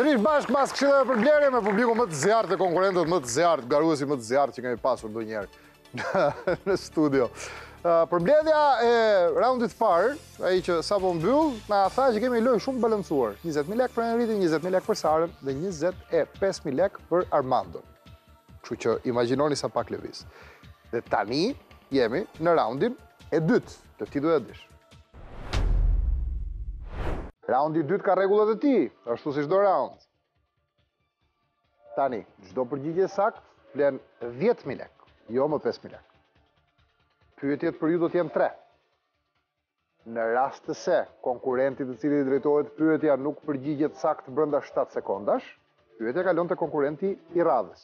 Sërish bashkë mas këshillave për blerje me publiku më të zjarrt dhe konkurrentët më të zjarrt, garuesi më të zjarrt që kemi pasur ndonjëherë në studio. Përmbledhja e raundit parë, ai që sapo mbyll, na tha që kemi një lojë shumë balancuar. 20.000 lekë për Enritin, 20.000 lekë për Sarën dhe 25.000 lekë për Armandon. Kështu që imagjinoni sa pak lëviz. Dhe tani jemi në raundin e dytë, të ti duhet dish. Raundi i dytë ka rregullat e tij, ashtu si çdo raund. Tani, çdo përgjigje sakt vlen 10.000 lekë, jo më 5.000 lekë. Pyetjet për ju do të jenë 3. Në rast të se konkurrenti të cilit drejtohet pyetja nuk përgjigjet sakt brenda 7 sekondash, pyetja kalon te konkurrenti i radhës.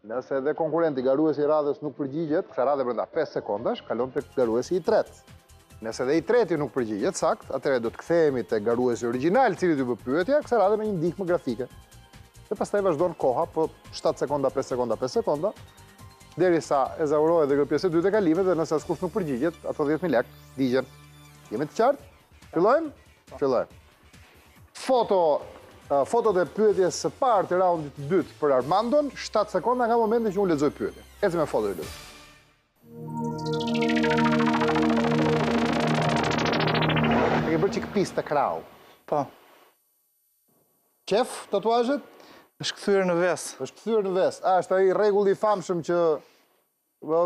Nëse edhe konkurrenti garuesi i radhës nuk përgjigjet, kësaj radhe brenda 5 sekondash, kalon te garuesi i tretë. Nëse edhe i treti nuk përgjigjet sakt, atëherë do të kthehemi te garuesi origjinal i cili ju bë pyetja, kësaj radhe me një ndihmë grafike. Dhe pastaj vazhdon koha po 7 sekonda, 5 sekonda, 5 sekonda, derisa e zaurohet dhe kjo pjesë e dytë e kalimit dhe nëse askush nuk përgjigjet, ato 10.000 lekë digjen. Jemi të qartë? Fillojmë? Fillojmë. Fotot e pyetjes së parë të raundit të dytë për Armandon, 7 sekonda nga momenti që unë lexoj pyetjen. Ecim me foto i dytë. E ke bërë çik pistë të krau. Po. Qef tatuazhet? Është kthyer në ves. Është kthyer në ves. Është ai rregulli i famshëm që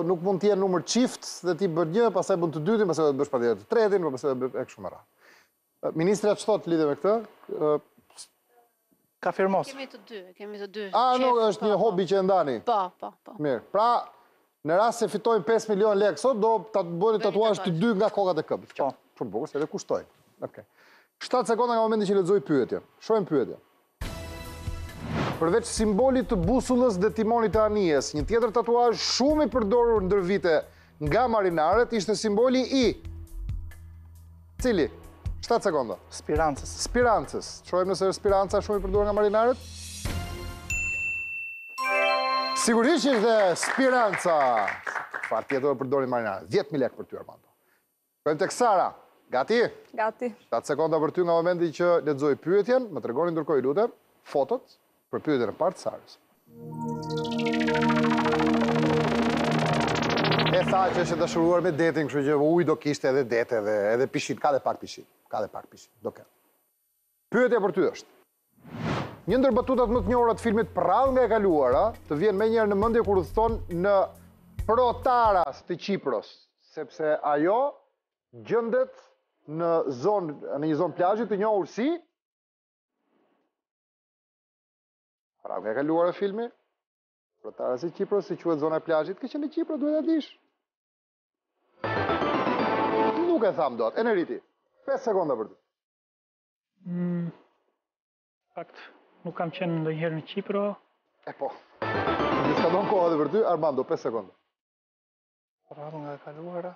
nuk mund të jenë numër çift dhe ti bën një, pastaj bën të dytin, pastaj do të bësh patjetër të tretin, pastaj do bësh kështu me radhë. Ministria ç'thot lidhe me këtë? Ka firmos. Kemi të dy. Nuk është një hobi që e ndani. Po. Mirë. Pra, në rast se fitojmë 5 milion lekë sot, do ta bëni tatuazh të dy nga kokat e këmbët. Po. Shumë bukur, se edhe kushtojnë. Okej. 7 sekonda nga momenti që lexoj pyetjen. Shohim pyetjen. Përveç simbolit të busullës dhe timonit të anijes, një tjetër tatuazh shumë i përdorur ndër vite nga marinarët ishte simboli i cili? 7 sekonda. Spirancës. Spirancës. Shohim nëse është spiranca shumë i përdorur nga marinarët. Sigurisht që ishte spiranca. Çfarë tjetër përdorin marinarët? 10.000 lekë për ty, Armando. Shkojmë tek Sara. Gati? Gati. 7 sekonda për ty nga momenti që lexoj pyetjen, më tregoni ndërkohë lutem fotot për pyetjen e parë të Sarës. E tha që është dashuruar me detin, kështu që ujë do kishte edhe det edhe pishin, ka dhe pak pishin. Do ketë. Pyetja për ty është. Një ndër batutat më të njohura të filmit Prallë nga e kaluara, të vjen menjëherë në mendje kur u thon në Protaras të Kipros, sepse ajo gjendet në një zonë plazhi të njohur si Prallë nga e kaluara filmi, Protaras të Kipros, si quhet zona e plazhit, ke qenë në Kipro, duhet ta dish. Nuk e tham dot, Enriti. 5 sekonda për ty. Fakt, nuk kam qenë ndonjëherë në Kipro. E po. Një s'ka don kohë edhe për ty, Armando, 5 sekonda. Prallë nga e kaluara.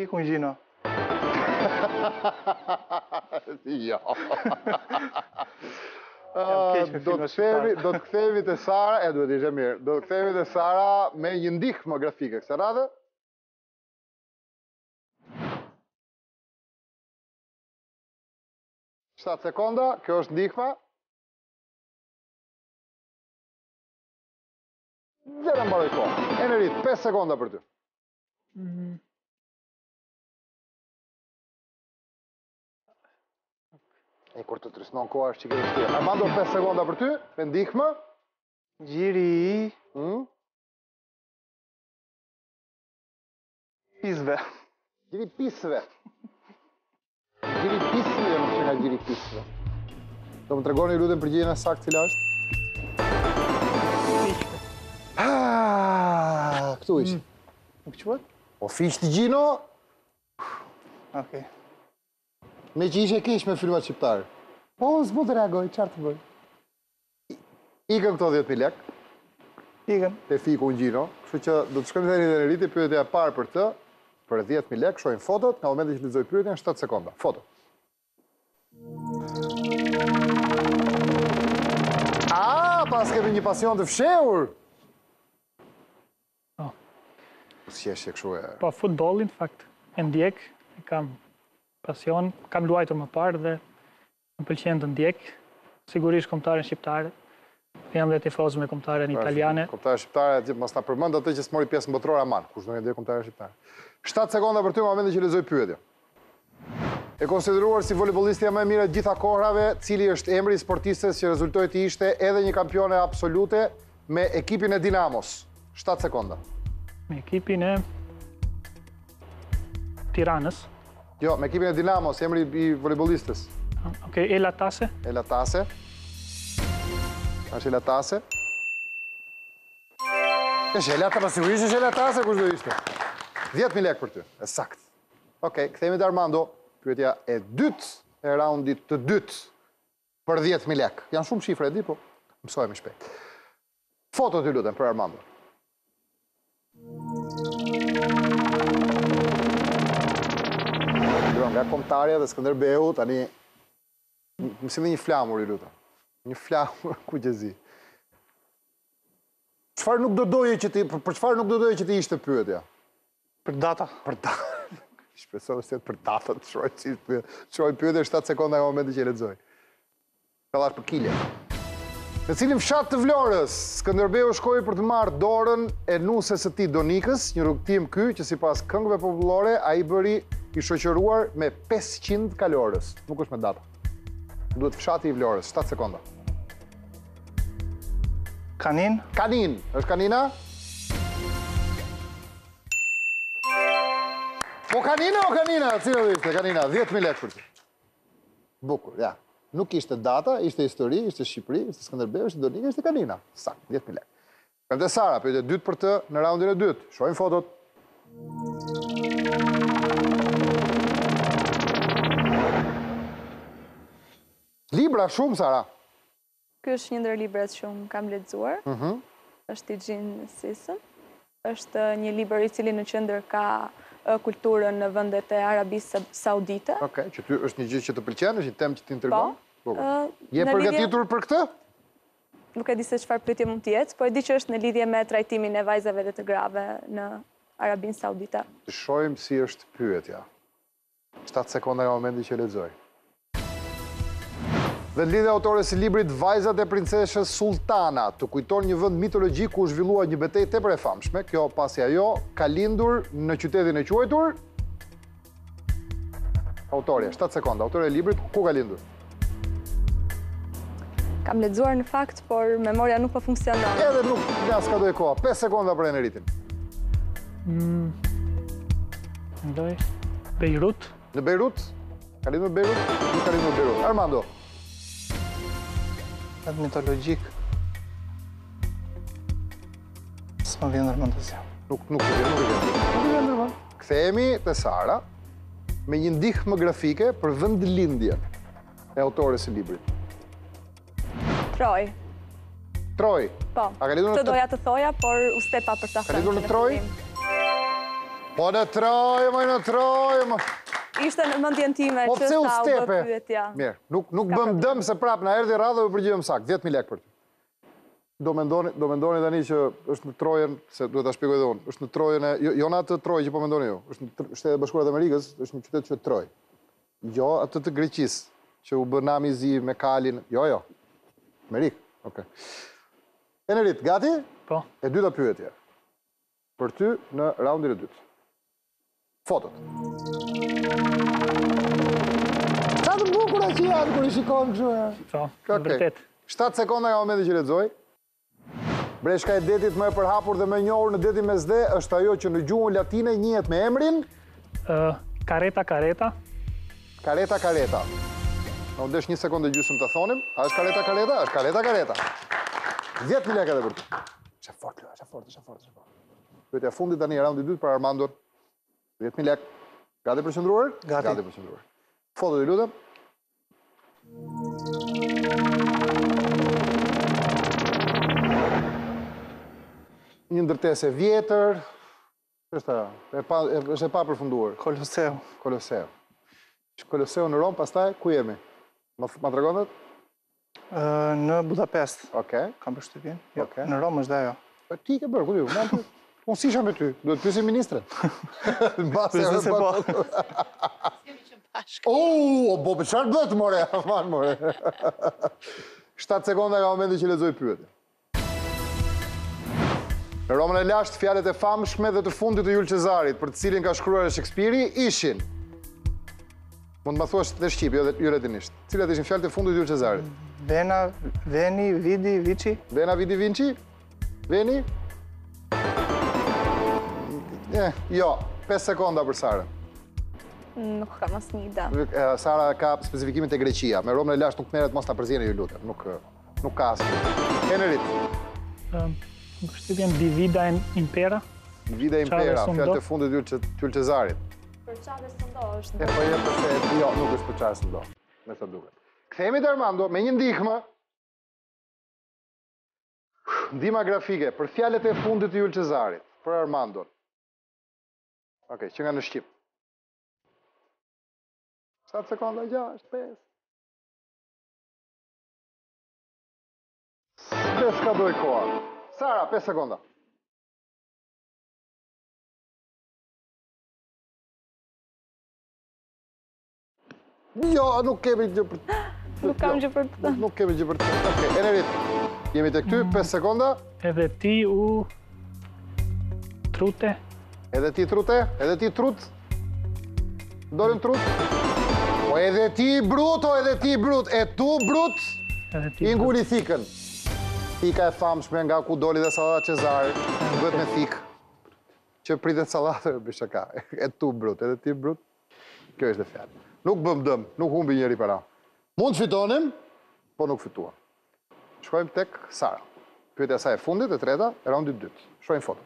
Ikun Gjino. Jo. Do të kthehemi te Sara, duhet ishte mirë. Do të kthehemi te Sara me një ndihmë grafike kësaj radhe. Shtat sekonda, kjo është ndihma. Dhe në mbaroj kohë. Enerit, 5 sekonda për ty. E kur të trysnon koha është që ke vështirë. Armando, 5 sekonda për ty, me ndihmë. Gjiri i pisve. Gjiri pisve. Gjiri pisve, jo nuk që nga gjiri pisve. Do më tregoni lutem përgjigjen e saktë cila është? Këtu ishte. Nuk quhet? O fiqë Gjino, Okej. me që ishe kish me filmat shqiptarë. Po, s'bu të reagoj, qartë të bëj. Ikën këto 10.000 lekë. Ikën. Te fiku në Gjino. Kështu që do të shkojmë dhe një rriti, pyetja e parë për të, për 10.000 lekë, shojnë fotot, nga momenti që lexoj pyetjen, 7 sekonda. Foto. Pas kemi një pasion të fshehur. Po. Si e kështu e... Po, futbolin, fakt. E ndjek, e kam pasion. Kam luajtur më parë dhe më pëlqen të ndjek. Sigurisht kombëtaren shqiptare. Jam dhe tifoz me kombëtaren italiane. Kombëtaren shqiptare, mos ta përmend atë që s'mori pjesë në botëror aman, kush do të ndjek kombëtaren shqiptare. 7 sekonda për ty në momentin që lexoj pyetjen. E konsideruar si voleybollistja më e mirë e gjitha kohrave, cili është emri i sportistes që rezultoi të ishte edhe një kampione absolute me ekipin e Dinamos. 7 sekonda. Me ekipin e Tiranës. Jo, me ekipin e Dinamos, emri i voleybollistës. Okej, Ela Tase. Ela Tase. Është Ela Tase. Është Ela Tase, sigurisht është Ela Tase, kush do ishte? 10.000 lekë për ty, e sakt. Okej, kthehemi te Armando. Pyetja e dytë e raundit të dytë për 10.000 lekë. Janë shumë shifra, e di, po mësojmë shpejt. Foto të lutem për Armando. Nga kombëtarja dhe Skënderbeu, tani më sillni një flamur, i lutem. Një flamur ku gjezi. Çfarë nuk do doje që ti, për çfarë nuk do doje që ti ishte pyetja? Për data. Për data. Shpresoj se për data të shoj pyetje 7 sekonda nga momenti që e lexoj. Kallash për kile. Në cilin fshat të Vlorës, Skënderbeu shkoi për të marrë dorën e nuses së tij Donikës, një rrugtim ky që sipas këngëve popullore ai bëri i shoqëruar me 500 kalorës. Nuk është me data. Duhet fshati i Vlorës, 7 sekonda. Kanin. Kanin, është Kanina? Po Kanina o Kanina, cila do ishte Kanina? 10.000 lekë për ty. Bukur, ja. Nuk ishte data, ishte histori, ishte Shqipëri, ishte Skënderbeu, ishte Donika, ishte Kanina. Sakt, 10.000 lekë. Kam të Sara, pyetje dytë për të në raundin e dytë. Shohim fotot. Libra shumë, Sara. Ky është një ndër librat që unë kam lexuar. Është i Gin Sisson. Është një libër i cili në qendër ka kulturën në vendet e Arabisë Saudite. Okej, që ty është një gjë që të pëlqen, është një temë që të intrigon? Po. Je përgatitur për këtë? Nuk e di se çfarë pyetje mund të jetë, po e di që është në lidhje me trajtimin e vajzave dhe të grave në Arabinë Saudite. Të shohim si është pyetja. 7 sekonda nga momenti që lexoj. Dhe lidhja autores së librit Vajzat e princeshës Sultana, të kujton një vend mitologjik ku u zhvillua një betejë tepër e famshme. Kjo pasi ajo ka lindur në qytetin e quajtur. Autorja, 7 sekonda. Autorja e librit ku ka lindur? Kam lexuar në fakt, por memoria nuk po funksionon. Edhe nuk nga s'ka dojë koha. 5 sekonda për Eneritin. Mendoj Beirut. Në Beirut? Ka lindur në Beirut? Nuk ka lindur në Beirut. Armando. Atë mitologjik. S'më vjen ndërmend asgjë. Nuk vjen ndërmend. Kthehemi te Sara me një ndihmë grafike për vendlindjen e autores së librit. Troj. Troj. Po. A ka lidhur Këtë doja të thoja, por u stepa për ta thënë. Ka lidhur në Troj? Po në Troj, në Troj. Ishte në mendjen time Po që pse u sa u stepe? bë pyetja. Mirë, nuk bëm dëm se prap na erdhi radhë u përgjigjëm sakt. 10.000 lekë për ty. Do mendoni tani që është në Trojën, se duhet ta shpjegoj edhe unë. Është në Trojën e jo në atë Trojë që po mendoni ju. Është në Shtetet e Bashkuara të Amerikës, është një qytet që quhet Troj. Jo atë të Greqisë, që u bë nami i zi me kalin. Jo. Amerikë. Okej. Enerit, gati? Po. E dyta pyetje. Për ty në raundin e dytë. Fotot. Sa të bukura që janë kur i shikon kështu. Po, vërtet. 7 sekonda nga momenti që lexoj. Breshka e detit më e përhapur dhe më e njohur në detin Mesdhe është ajo që në gjuhën latine njihet me emrin Careta. Careta. Na u desh 1 sekondë gjysmë ta thonim. A është Careta? Është Careta. 10.000 lekë edhe për ty. Është fort. Pyetja e fundit tani raundi i dytë për Armandon. 10.000 lekë. Gati për qëndruar? Gati për qëndruar. Foto i lutem. Një ndërtesë e vjetër. Është e pa përfunduar. Koloseu. Koloseu në Rom, pastaj ku jemi? Ma tregonët? Në Budapest. Okej. Kam përshtypjen. Okej. Në Rom është ajo. Ti ke bërë, ku ti? Unë si isha me ty, duhet pyesim ministren. Në base Pse po? Po për çfarë bët, more? Aman, more. 7 sekonda nga momenti që lexoj pyetjen. Në Romën e Lashtë, fjalët e famshme dhe të fundit të Jules Cezarit, për të cilin ka shkruar Shakespeare, ishin. Mund të më thuash dhe shqip, jo latinisht. Cilat ishin fjalët e fundit të Jules Cezarit? Vena, Veni, Vidi, Vici. Vena, Vidi, Vinci? Veni? Jo, 5 sekonda për Sarën. Nuk kam asnjë ide. Sara ka specifikimin te Greqia. Me Romën e Lashtë nuk merret, mos ta përzjeni ju lutem. Nuk ka asnjë. Enerit. Më shtypjen Divida Impera. Divida Impera, fjalët e fundit të Jules Cezarit. Për çfarë s'ndo është? Po jep se jo, nuk është për çfarë s'ndo. Me sa duket. Kthehemi te Armando me një ndihmë. Ndihma grafike për fjalët e fundit të Jules Cezarit, për Armandon. Okej, që nga në shqip. 7 sekonda, 6, 5. Dhe s'ka doj koha. Sara, 5 sekonda. Jo, nuk kemi gjë për të... Nuk kam gjë për të thënë. Nuk kemi gjë për të thënë. Okej, Enerit, jemi te këty, 5 sekonda. Edhe ti u... Trute. Edhe ti trute? Edhe ti trut? Dorim trut? O edhe ti brut, e tu brut? Edhe ti I nguli thikën. Thika e famshme nga ku doli dhe sallata Cezari, bëhet me thikë. Që pritet sallatë, bëj shaka. E tu brut, edhe ti brut? Kjo është dhe fjalë. Nuk bëm dëm, nuk humbi njëri para. Mund të fitonim, po nuk fituam. Shkojmë tek Sara. Pyetja e saj e fundit, e treta, e raundi 2. Shohim foto.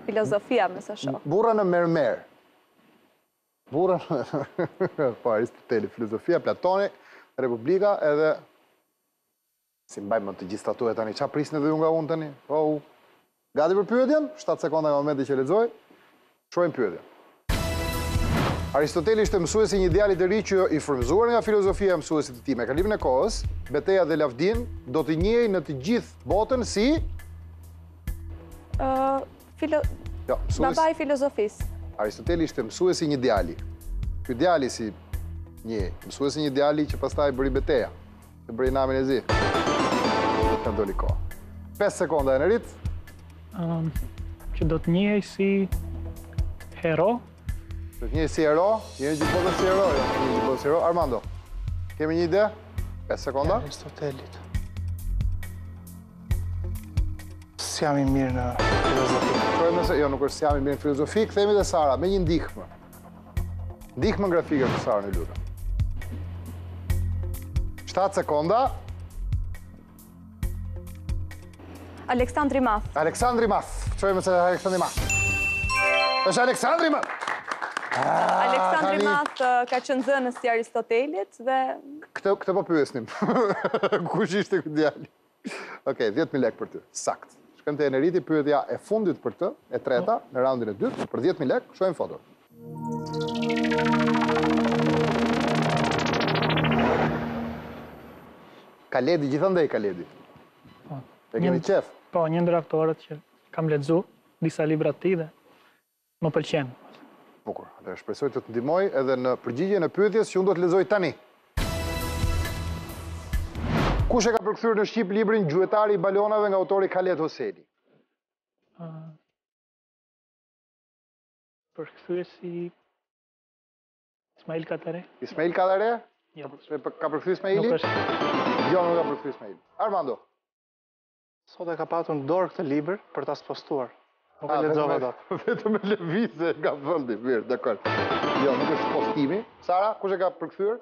Filozofia, me sa shoh. Burra në mermer. Burra në... Po, Aristoteli, filozofia, Platoni, Republika, edhe... Si mbajmë të gjithë statuet tani, qa prisni dhe ju nga unë tani? Gati për pyetjen? 7 sekonda nga momenti që lexoj. Shohim pyetjen. Aristoteli ishte mësuesi një djalit të ri që i frymëzuar nga filozofia e mësuesit të tij. Me kalimin e kohës, Beteja dhe Lavdin do të njihej në të gjithë botën si Baba i filozofisë. Aristoteli ishte mësuesi një djali. Ky djali si një mësuesi një djali që pastaj bëri Beteja, që bëri namin e zi. Ka doli kohë. 5 sekonda Enerit. Që do të njihej si hero. Do të njihej si hero, jeni gjithë botën si hero, jo, jeni gjithë botën si hero. Armando, kemi një ide? 5 sekonda. Aristotelit. S'jam i mirë në filozofi. Shojmë se, jo, nuk është s'jam i mirë në filozofi, kthehemi te Sara me një ndihmë. Ndihmë grafike për Sarën, e lutem. 7 sekonda. Aleksandri Madh. Aleksandri Madh. Shojmë se Aleksandri Madh. Është Aleksandri Madh. Aleksandri Madh ka qenë zënës si Aristotelit dhe... Këtë po pyesnim. Kush ishte ky djali? Okej, 10.000 lekë për ty. Sakt. Shkojmë te Eneriti, pyetja e fundit për të, e treta, në raundin e dytë, për 10.000 lekë, shohim foto. Kaledi, gjithandej Kaledi. E kemi qef? Po, një ndër aktorët që kam lexu disa libra të tij dhe më pëlqen. Bukur, atëherë shpresoj të të ndihmoj edhe në përgjigjen e pyetjes që unë do të lexoj tani. Kush e ka përkthyer në shqip librin Gjuetari i balonave nga autori Khaled Hosseini? Përkthyesi Ismail Katare. Ismail Katare? Jo. Ka përkthyes Ismaili? Nuk është. Jo, nuk ka përkthyes Ismaili. Armando. Sot e ka patur në dorë këtë libër për ta spostuar. Nuk e lexova dot. Vetëm me lëvizje nga vëndi. Mirë, dakor. Jo, nuk është postimi. Sara, kush e ka përkthyer?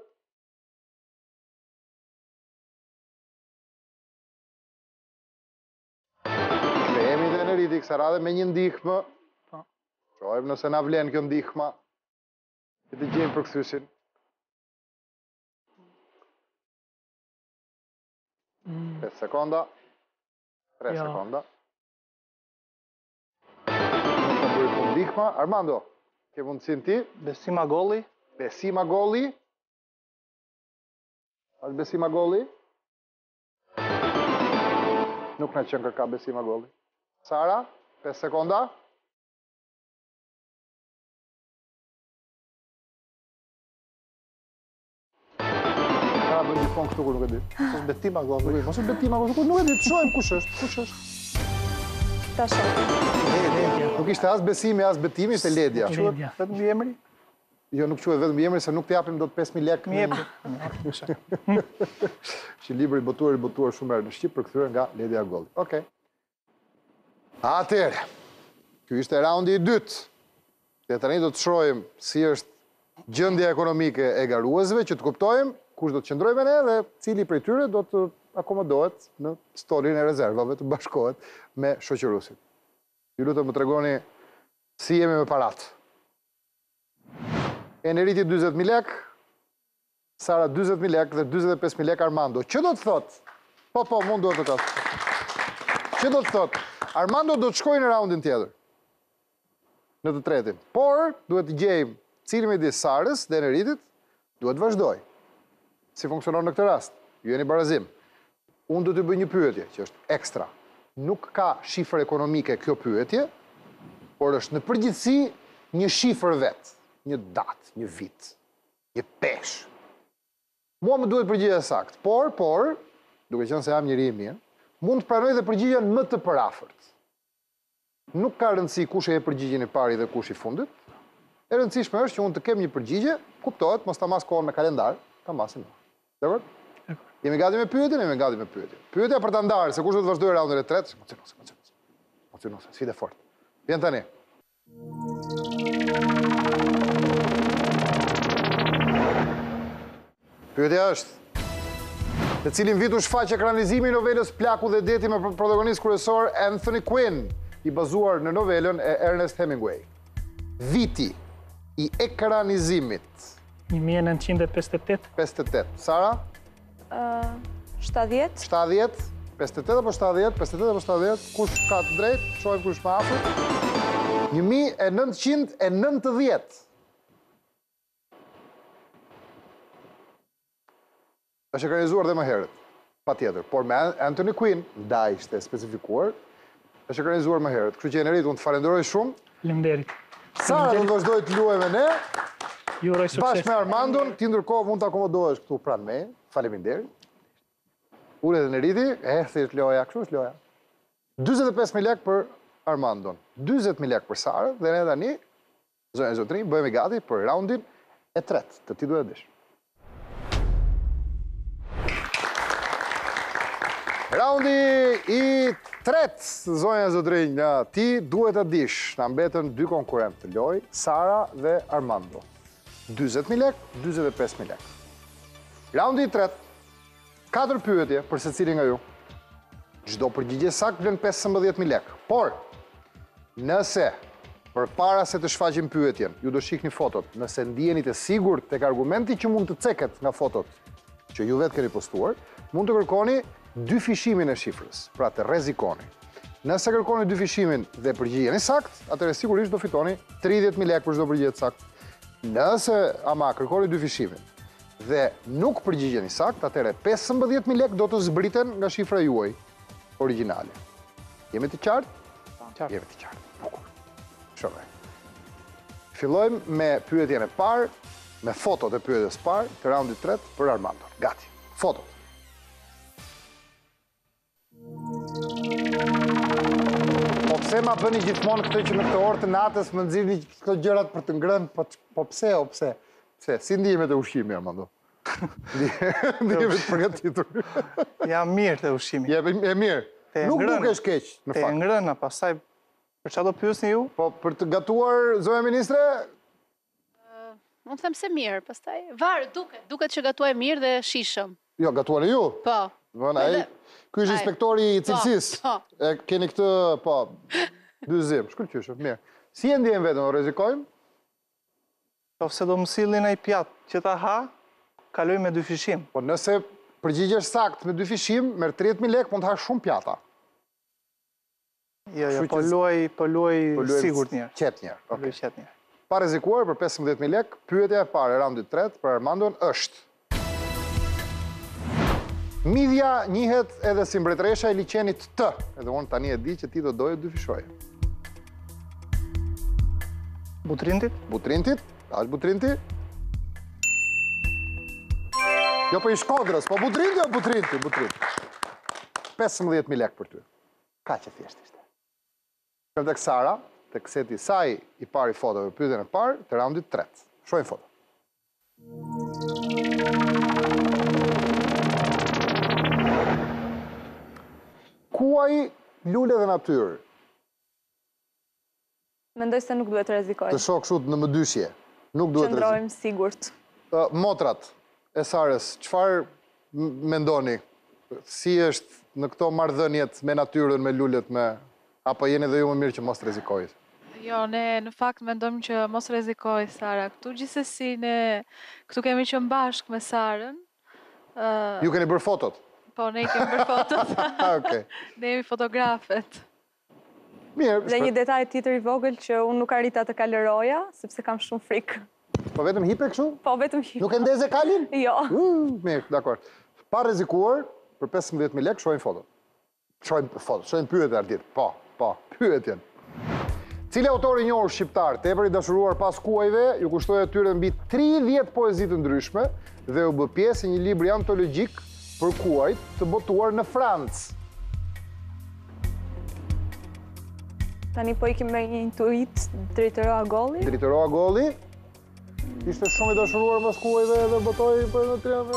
Kthehemi te Eneriti kësaj radhe me një ndihmë. Po. Shohim nëse na vlen kjo ndihmë. Që të gjejmë përkthyesin. 5 sekonda. 3 sekonda. Nuk ka bërë për ndihma. Armando, ke mundësin ti? Besima Golli. Besima Golli. As Besima Golli? Nuk na qenë kërka Besima Golli. Sara, 5 sekonda. Sara bën gjithmonë këtu kur nuk e di. Mos betim ago. Mos u betim ago, nuk e di, të shohim kush është. Ta shohim. Nuk ishte as besimi, as betimi, ishte Ledja. Ledja. Vetëm një emri? Jo, nuk quhet vetëm emri, se nuk të japim dot 5.000 lekë. Mi jepni. Që libri i botuar shumë herë në Shqip, përkthyer nga Ledja Golli. Okej. Atëherë, ky ishte raundi i dytë. Dhe tani do të shohim si është gjendja ekonomike e garuesve, që të kuptojmë kush do të qëndrojë me ne dhe cili prej tyre do të akomodohet në stolin e rezervave, të bashkohet me shoqëruesin. Ju lutem më tregoni si jemi me paratë. Eneriti 40.000 lek, Sara 40.000 lek dhe 45.000 lek Armando. Që do të thot? Po, mund duhet të thot. Që do të thot? Armando do të shkojë në raundin tjetër. Në të tretin. Por, duhet të gjejmë cili midis Sarës dhe Eneritit, duhet të vazhdoj. Si funksionon në këtë rast? Ju jeni barazim. Unë do të bëj një pyetje, që është ekstra. Nuk ka shifër ekonomike kjo pyetje, por është në përgjithësi një shifër vetë. Një datë, një vit, një peshë. Mua më duhet përgjigje sakt, por, duke qenë se jam njëri i mirë, mund të pranoj dhe përgjigjen më të përafërt. Nuk ka rëndësi kush e përgjigjen e pari dhe kush i fundit. E rëndësishme është që unë të kem një përgjigje, kuptohet, mos ta mas kohën me kalendar, ta masim. Dekord? Jemi gati me pyetjen? Pyetja për ta ndarë, se kush do të vazhdojë raundin e tretë, emocionose, sfidë fort. Vjen tani. Pyetja është, në cilin vit u shfaq ekranizimi i novelës Plaku dhe deti me protagonist kryesor Anthony Quinn, i bazuar në novelën e Ernest Hemingway. Viti i ekranizimit. 1958. 58. Sara? 70. 70. 58 apo 70? 58 apo 70? Kush ka të drejtë? Shohim kush më afër. 1990. Është ekranizuar dhe më herët, pa tjetër. Por me Anthony Quinn, nda ishte specifikuar, është ekranizuar më herët. Kështu që Enerit, unë të falenderoj shumë. Faleminderit. Sara do të vazhdoj të luaj me ne. Ju uroj sukses. Bashkë me Armandon, ti ndërkohë mund të akomodohesh këtu pranë me. Faleminderit. Ulet Eneriti, thjesht loja, kështu është loja. 45.000 lek për Armandon, 20.000 lek për Sara, dhe ne tani, zonja e zotërinj, bëhemi gati për raundin e tretë, të ti duhet dish. Raundi i tretë, zonja e zotërinj, ti duhet të dish, na mbetën dy konkurrent të loj, Sara dhe Armando. 20.000 lek, 25.000 lek. Raundi i tretë, 4 pyetje për secili nga ju. Çdo përgjigje saktë vlen 15.000 lek. Por, nëse, përpara se të shfaqim pyetjen, ju do shihni fotot, nëse ndiheni të sigurt tek argumenti që mund të ceket nga fotot që ju vetë keni postuar, mund të kërkoni 2 fishimin e shifrës, pra të rrezikoni. Nëse kërkoni 2 fishimin dhe përgjigjeni sakt, atëherë sigurisht do fitoni 30.000 lek për çdo përgjigje sakt. Nëse ama kërkoni 2 fishimin dhe nuk përgjigjeni sakt, atëherë 15.000 lek do të zbriten nga shifra juaj origjinale. Jemi të qartë? Qartë. Jemi të qartë. Bukur. Shohë. Fillojmë me pyetjen e parë, me fotot e pyetjes parë të raundit tretë për Armando. Gati. Fotot. Po pse ma bëni gjithmonë këtë që në këtë orë të natës më nxirrni këto gjërat për të ngrënë, po pse o pse? Pse? Si ndihemet e ushqimi, Armando? Ndihemet përgatitur. Jam mirë të ushqimi. E mirë. Nuk dukesh keq, në Te fakt. ngrëna, pastaj për çfarë do pyesni ju? Po për të gatuar, zonja ministre, Unë them se mirë, pastaj varet, duket që gatuaj mirë dhe shishëm. jo, gatuar e ju. Po. Ky është inspektori i cilësisë. Po. E keni këtë, po, dyzim. Shkëlqyshëm, mirë. Si e ndjen vetëm, rrezikojmë? Nëse do më sillni ai pjatë që ta ha, kaloj me 2 fishim. Po nëse përgjigjesh sakt me 2 fishim, merr 30.000 lek, mund të hash shumë pjata. Jo, Kështu po që- luaj sigurt një. Qet një. Po luaj qet një. Pa rrezikuar për 15.000 lek, pyetja e parë e raundit tretë për Armandon është: Midhja njihet edhe si mbretëresha e liçenit T. Edhe unë tani e di që ti do doje 2 fishoje. Butrintit? Butrintit, është Butrinti? Jo, po i Shkodrës, po Butrinti o Butrinti? 15.000 lek për ty. Ka që thjesht ishte. Shkëm tek Sara, tek seti saj i pari fotove, pyetjen e parë, të raundit 3. Shohim foto. Kuaj, lule dhe natyrë. Mendoj se nuk duhet të rrezikoj. Të shoh kështu në mëdyshje. Nuk duhet të rrezikoj. Qëndrojmë sigurt. Motrat e Sarës, çfarë mendoni? Si është në këto marrëdhëniet me natyrën, me lulet, apo jeni dhe ju më mirë që mos rrezikoj? Jo, ne në fakt mendojmë që mos rrezikoj Sara këtu. Gjithsesi ne këtu kemi qenë bashkë me Sarën. Ju keni bërë fotot? Po, ne kemi bërë fotot. Okej. Ne jemi fotografet. Mirë. Dhe një detaj tjetër i vogël që unë nuk arrita të kaleroja, sepse kam shumë frikë. Po vetëm hipe kështu? Po vetëm hipe. Nuk e ndeze kalin? Jo. Mirë, dakor. Pa rrezikuar, për 15.000 lek, shohim fotot. Shohim pyetjen Ardit. Po, pyetjen. Cili autor i njohur shqiptar, tepër i dashuruar pas kuajve, ju kushtoi atyre mbi 30 poezi të ndryshme dhe u bë pjesë e një libri antologjik për kuajt të botuar në Francë. Tani po ikim me një intuit Drejtëro Agolli. Drejtëro Agolli ishte shumë i dashuruar pas kuajve dhe botoi për në 30.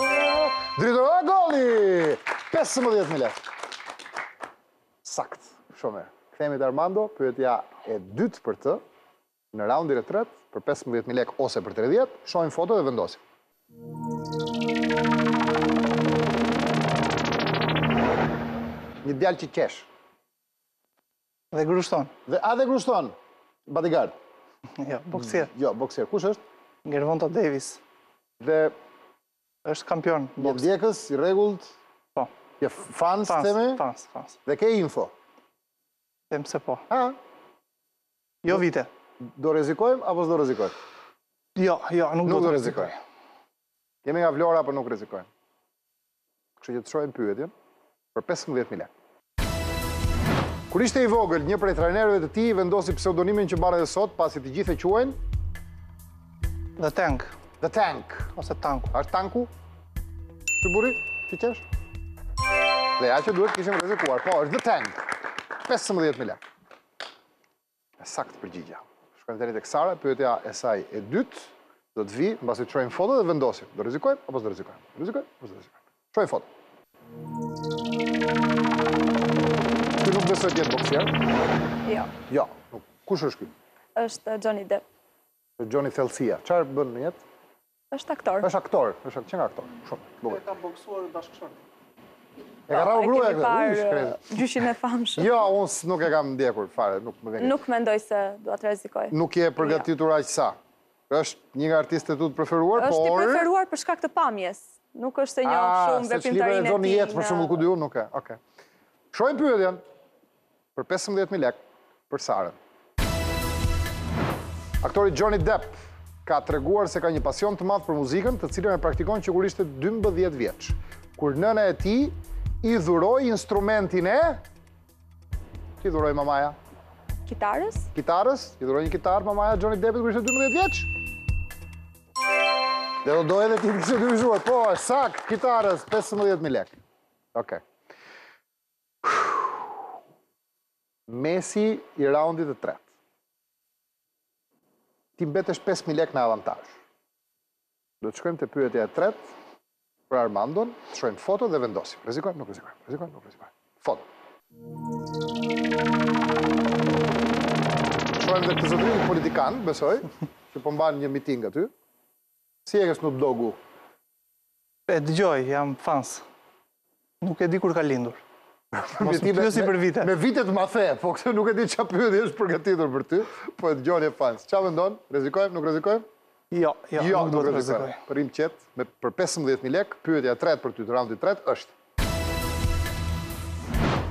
Drejtëro Agolli! 15.000 lek. Sakt, shumë mirë. Kthehemi te Armando, pyetja e dytë për të, në raundin e tretë, për 15.000 lek ose për 30, shohim foto dhe vendosim. Një djalë që qesh. Dhe grushton. Dhe grushton. Bodyguard. Jo, boksier. Jo, boksier. Kush është? Gervonta Davis. Dhe është kampion boks. Djekës, i rregullt. Po. Je fans, themi? Fans. Dhe ke info? Them se po. Jo vite. Do rrezikojmë apo s'do rrezikojmë? Jo, nuk do rrezikoj. Jemi nga Vlora, por nuk rrezikojmë. Kështu që të shohim pyetjen për 15.000 lek. Kur ishte i vogël, një prej trajnerëve të tij vendosi pseudonimin që mbarë edhe sot, pasi të gjithë e quajnë The Tank. The Tank. Ose Tanku. Është Tanku? Ty burri, ti qesh? Dhe ja që duhet kishim rrezikuar. Po, është The Tank. 15.000 lek. Sakt përgjigja. Shkojmë tani tek Sara, pyetja e saj e dytë, do të vi, mbasi të shohim foto dhe vendosim. Do rrezikojmë apo s'do rrezikojmë? Rrezikojmë apo s'do rrezikojmë? Shohim foto. Ky nuk besoj të jetë boksier? Jo. Kush është ky? Është Johnny Depp. Johnny Thellësia. Çfarë bën në jetë? Është aktor. Është aktor. Që nga aktor? Shumë. Bukur. Ka boksuar bashkëshorti. E ka rrahur gruaja këtë? Gjyshin e famshëm. Jo, unë nuk e kam ndjekur fare, nuk më vjen. Nuk mendoj se do të rrezikoj. Nuk je përgatitur aq sa. Është një nga artistët tu të preferuar, por është i preferuar për shkak të pamjes. Nuk është se njoh shumë veprimtarinë e tij. Në jetë për shembull ku di unë, nuk e. Okej. Shohim pyetjen për 15.000 lek për Sarën. Aktori Johnny Depp ka treguar se ka një pasion të madh për muzikën, të cilën e praktikon që kur ishte 12 vjeç. Kur nëna e tij i dhuroi instrumentin e... Ti dhuroi mamaja? Kitarës? Kitarës? I dhuroi një kitarë mamaja Johnny Deppit kur ishte 12 vjeç? Dhe do edhe ti kishte dyshzuar. Po, është sakt, kitarës, 15.000 lek. Okej. Mesi i raundit të tretë. Ti mbetesh 5.000 lek në avantazh. Do të shkojmë te pyetja e tretë për Armandon, të shohim foto dhe vendosim. Rrezikojmë, nuk rrezikojmë. Rrezikojmë, nuk rrezikojmë. Foto. Shohim dhe të zotrin politikan, besoj, që po mban një miting aty. Si e ke Snoop Doggu? E dëgjoj, jam fans. Nuk e di kur ka lindur. Mos më pyesi për vite. Me vitet ma the, po këtë nuk e di çfarë pyetje është përgatitur për ty, po e dëgjoni e fans. Çfarë mendon? Rrezikojmë, nuk rrezikojmë? Jo, nuk do të rrezikoj. Për rim qet, për 15.000 lek, pyetja e tretë për ty, të raundit tretë është.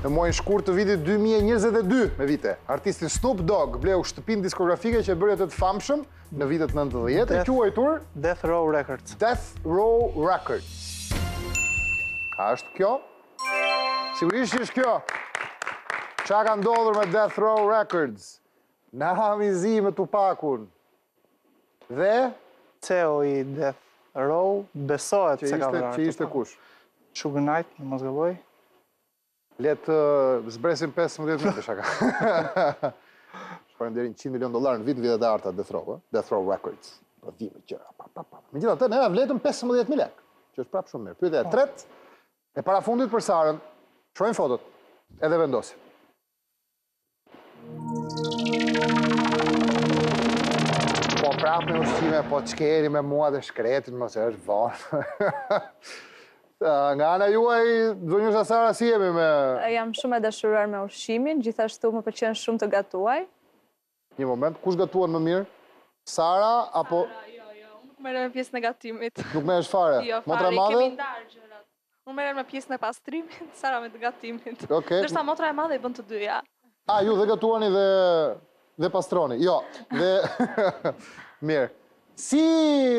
Në muajin shkurt të vitit 2022 me vite, artisti Snoop Dogg bleu shtëpinë diskografike që e bëri atë të famshëm në vitet 90, e quajtur Death Row Records. Death Row Records. A është kjo? Sigurisht që është kjo. Qa ka ndodhur me Death Row Records? Në hamizi me Tupakun. Dhe? CEO i Death Row besohet se ka vrarë. Që ishte kush? Suge Knight, në mos gaboj. Letë zbresim 15 minutë shaka. Shkojmë deri në $100 milion në vitin e arta Death Row Records. Megjithatë, ne vletëm 15.000 lekë, që është prapë shumë mirë. Pyetja e tretë, e parafundit për Sarën, shohim fotot, edhe vendosim. Po prapë me ushqime, po çkeri me mua dhe shkretin, mos e është vonë. Nga ana juaj, zonjusha Sara, si jemi me... Jam shumë e dashuruar me ushqimin, gjithashtu më pëlqen shumë të gatuaj. Një moment, kush gatuan më mirë? Sara, apo... Jo, unë nuk merrem me pjesën e gatimit. Nuk merresh fare? Jo, Motra fare, madhe? kemi ndarë gjërat. Unë merrem me pjesën e pastrimit, Sara me të gatimit. Okej. Ndërsa motra e madhe i bën të dyja. A, ju dhe gatuani dhe pastroni? Jo, dhe... Mirë. Si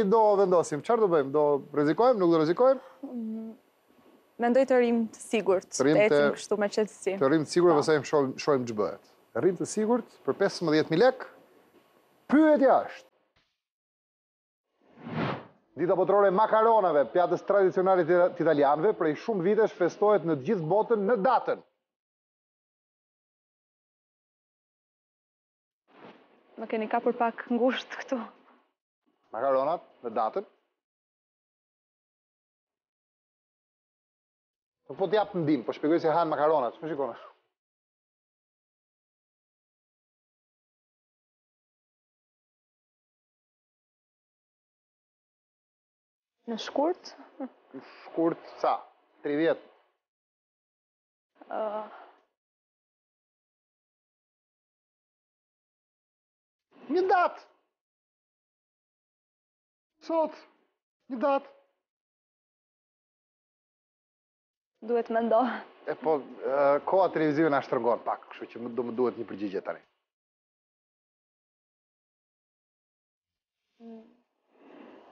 do vendosim? Çfarë do bëjmë? Do rrezikojmë? Nuk do rrezikojmë? Mendoj të rrim të sigurt, të ecim kështu me qetësi. Të rrim të sigurt, pastaj shohim ç'bëhet. Rrim të sigurt për 15.000 lekë. Pyetja është. Dita botërore e makaronave, pjatës tradicionale të italianëve, prej shumë vitesh festohet në të gjithë botën në datën. Më keni kapur pak ngushtë këtu. Makaronat në datën. Nuk po t'jap ndim, po shpjegoj se hanë makaronat. Më shikone. Në shkurt? Shkurt, sa? 30? Një datë. Sot, një datë. Duhet me ndohë. E po, koha televizive nga shtërgon pak, kështu që do më duhet një përgjigje tani.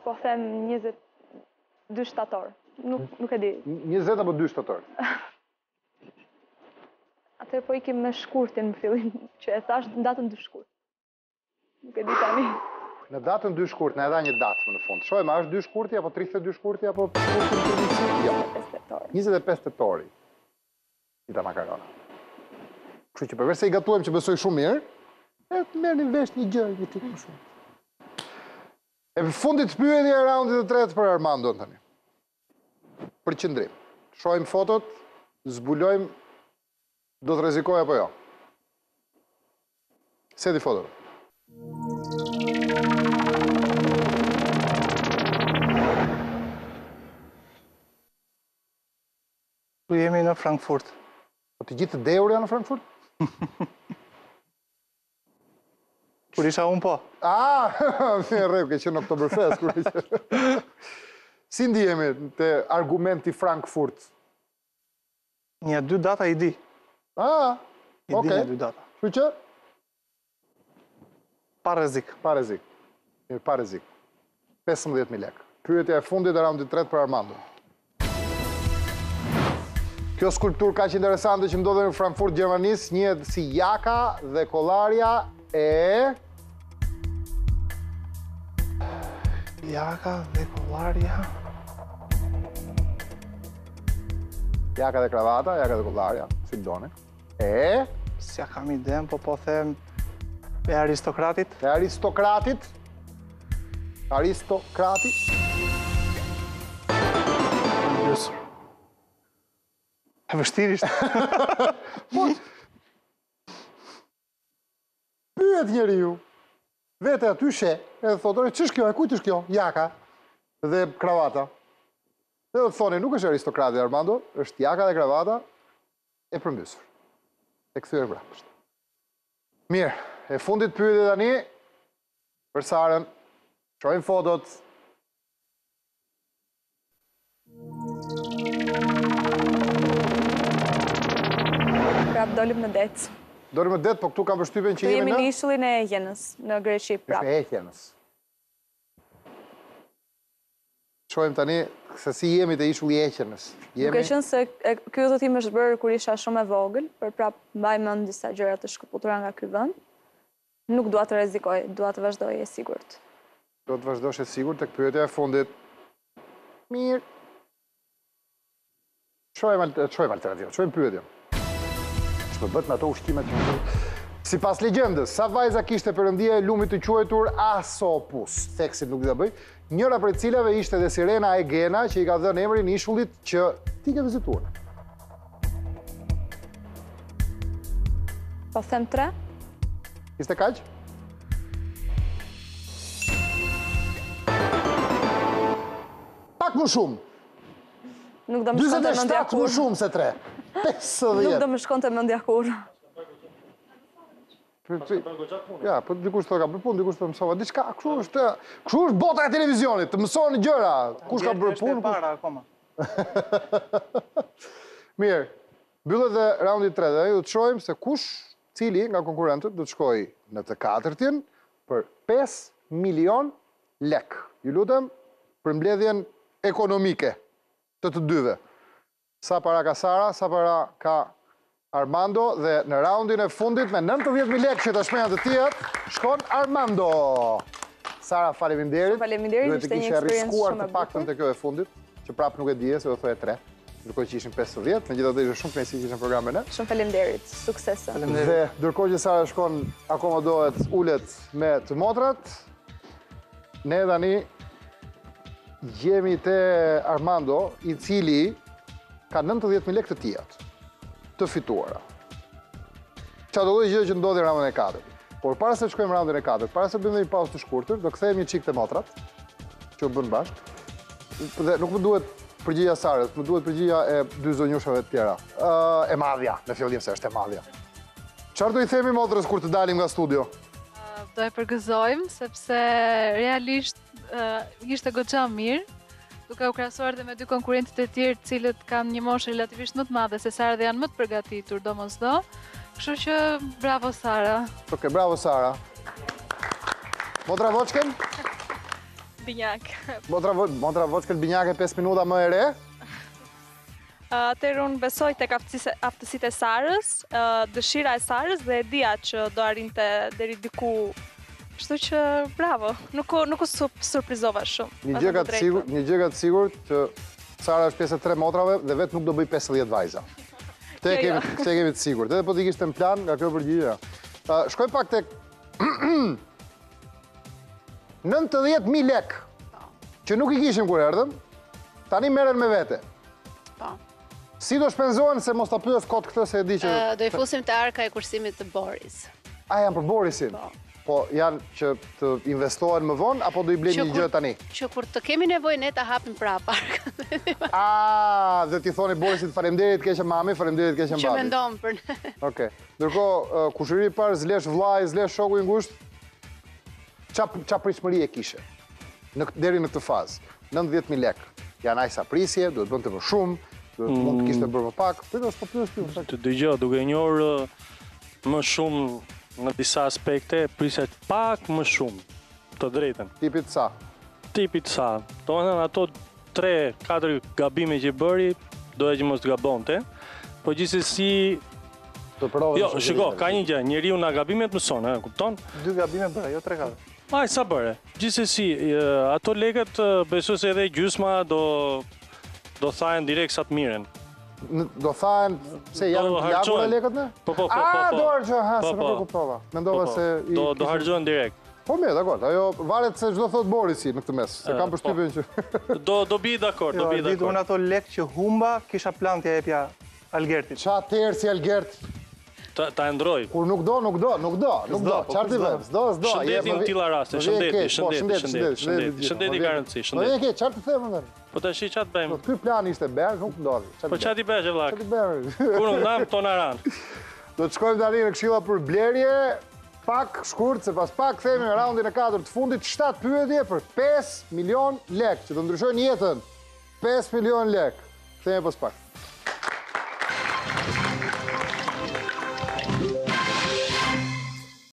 Po them 22 shtator. Nuk e di. 20 apo 2 shtator? Atëherë po ikim me shkurtin në fillim, që e thash në datën 2 shkurt. Nuk e di tani. Në datën 2 shkurt, na e dha një datë më në fund. Shojmë, a është 2 shkurti, apo 32 shkurti, apo shkurti në përgjithësi? Jo. 25 tetori. Dita makarona. Kështu që përveç se i gatuem që besoj shumë mirë, merr një vesh një gjë, një tik më shumë. E fundit pyetje e raundit të tretë për Armando tani. Për qëndrim. Shohim fotot, zbulojmë, do të rrezikoj apo jo. Se di fotot. Tu jemi në Frankfurt. Po të gjithë deur janë në Frankfurt? Kur isha unë po. Më rreu, ke qenë në Oktoberfest. Si ndihemi të argumenti Frankfurt? 1-2 data i di. I di 1-2 data. Kështu që? Pa rrezik. Pa rrezik. Mirë, pa rrezik. 15.000 lekë. Pyetja e fundit e raundit të tretë për Armando. Kjo skulptur kaq interesante që ndodhet në Frankfurt, Gjermanisë, njihet si jaka dhe kollaria e... Jaka dhe kollaria... Jaka dhe kravata, jaka dhe kollaria, si doni. E... S'ja kam idem, po them... E aristokratit. E aristokratit. Aristokratit. Gjysur. E vështirisht. Pyet njeriu. Vete aty she, edhe thotë, ç'është kjo? E kujt është kjo? Jaka dhe kravata. Dhe do të thoni, nuk është aristokrati Armando, është jaka dhe kravata e përmbysur. E kthyer brapsht. Mirë, e fundit pyetje tani për Sarën. Shohim fotot. Prap dolim në det. Dorim në det, po këtu kam përshtypjen që jemi në ishullin e Egjenës, në Greqi prap. E Egjenës. Shojmë tani se si jemi të ishulli eqenës. Duke qenë se ky udhëtim është bërë kur isha shumë e vogël, për prap mbaj mend disa gjëra të shkëputura nga ky vend. Nuk dua të rrezikoj, dua të vazhdoj e sigurt. Do të vazhdosh e sigurt tek pyetja e fundit. Mirë. Shojmë alternativë, shojmë pyetjen. Ç'më bët me ato ushqimet që sipas legjendës, sa vajza kishte perëndia e lumit të quajtur Asopus, theksit nuk di ta bëj, njëra prej cilave ishte dhe Sirena Egena, që i ka dhënë emrin ishullit që ti ke vizituar. Po them 3? Ishte kaq? Pak më shumë. Nuk do më shkonte mendja 47 më kur. shumë se 3. 50. Nuk do më shkonte mendja kur. Ja, po dikush të ka bërë punë, dikush të mësova diçka, kështu është bota e televizionit, të mësoni gjëra, kush ka bërë punë. Para akoma. Mirë, mbyllet dhe raundi 3 dhe ju të shohim se cili nga konkurrentët do të shkojë në të katërtin për 5 milion lek. Ju lutem për mbledhjen ekonomike të dyve. Sa para ka Sara, sa para ka Armando, dhe në raundin e fundit me 90.000 lekë që të shmenja të tjet, shkon Armando. Sara, faleminderit. Faleminderit, ishte një eksperiencë shumë e të paktën të kjo e fundit, që prapë nuk e dije, se do thoje 3, ndërkohë që ishin 50, megjithatë ishte shumë kënaqësi që ishin programe ne. Shumë faleminderit, suksese. Dhe ndërkohë që Sara shkon, akomodohet, ulet me të motrat, ne tani jemi te Armando, i cili ka 90.000 lekë të tjet të fituara. Qa do dhe gjithë që ndodhi në raundin e 4. Por para se të shkojmë në raundin e 4, para se bëjmë një pauzë të shkurtër, do kthehemi një çik te motrat, që u bën bashkë. Dhe nuk më duhet përgjigja Sarës, më duhet përgjigja e dy zonjushave të tjera. E madhja, në fillim se është e madhja. Çfarë do i themi motrës kur të dalim nga studio? Do e përgëzojmë, sepse realisht ishte goxha mirë, duke u krahasuar dhe me dy konkurrentit e tjerë të cilët kanë një moshë relativisht më të madhe se Sara dhe janë më të përgatitur domosdo. Kështu që bravo Sara. Okej, bravo Sara. Motra Voçken? Binjak. Motra Voçken Binjak e 5 minuta më e re? Atëherë unë besoj tek aftësitë e Sarës, dëshira e Sarës dhe e dija që do arrinte deri diku. Kështu që bravo, nuk u surprizova shumë. Një gjë ka të sigurt që Sara është pjesë e 3 motrave dhe vetë nuk do bëj 50 vajza. Këtë kemi të sigurt. Edhe po t'i kishte në plan nga kjo përgjigje. Shkoj pak tek 90.000 lekë që nuk i kishim kur erdhëm, tani merren me vete. Po. Si do shpenzohen se mos ta pyes kot këtë se e di që Do i fusim te arka e kursimit të Boris. A janë për Borisin? Po janë që të investohen më vonë, apo do i blejnë një gjë tani? Që kur të kemi nevojë ne ta hapim prapë arkën. Dhe ti thoni Borisit faleminderit keqe mami, faleminderit keqe babi. Që mendon për ne. Okej. Ndërkohë, kushëri i parë zlesh vllai, zlesh shoku i ngushtë. Ça pritshmëri e kishe? Deri në këtë fazë. 90.000 lekë. Janë aq sa prisje, duhet bënte më shumë, mund të kishte bërë më pak. Pyetës po pyes ti. Të dëgjoj, duke njohur më shumë në disa aspekte, prisja pak më shumë, të drejtën. Tipit sa? Tipit sa. Domethënë ato 3-4 gabime që bëri, doja që mos të gabonte. Po gjithsesi jo, shiko, ka një gjë, njeriu nga gabimet mëson, kupton? 2 gabime bëra, jo 3-4. Aj, sa bëre? Gjithsesi, ato lekët besoj se edhe gjysma do thahen direkt sa të miren. Do thahen se janë jabur e lekët ne? Po. Do harxhohen, se nuk e kuptova. Mendova se do harxhohen direkt. Po mirë, dakor. Ajo varet se çdo thot Borisi në këtë mes. Se kam përshtypjen që do bi dakord, do bi dakord. Ditë unë ato lekë që humba, kisha plan t'ja jepja Algertit. Ça tërë si Algert? Ta ndroj. Kur nuk do. Çfarë ti vën? S'do. Shëndetin tilla raste, shëndeti ka rëndësi, Po shëndeti. ke, çfarë të them unë? Po tash çfarë të bëjmë? Ky plan ishte bërë, nuk ndodhi. Po çfarë ti bësh vllak? Çfarë bëj? Kur nuk ndam tonaran. Do të shkojmë tani në këshilla për blerje, pak shkurt, se pas pak kthehemi në raundin e 4 të fundit, 7 pyetje për 5 milion lekë, që do ndryshojnë jetën. 5 milion lekë. Kthehemi pas pak.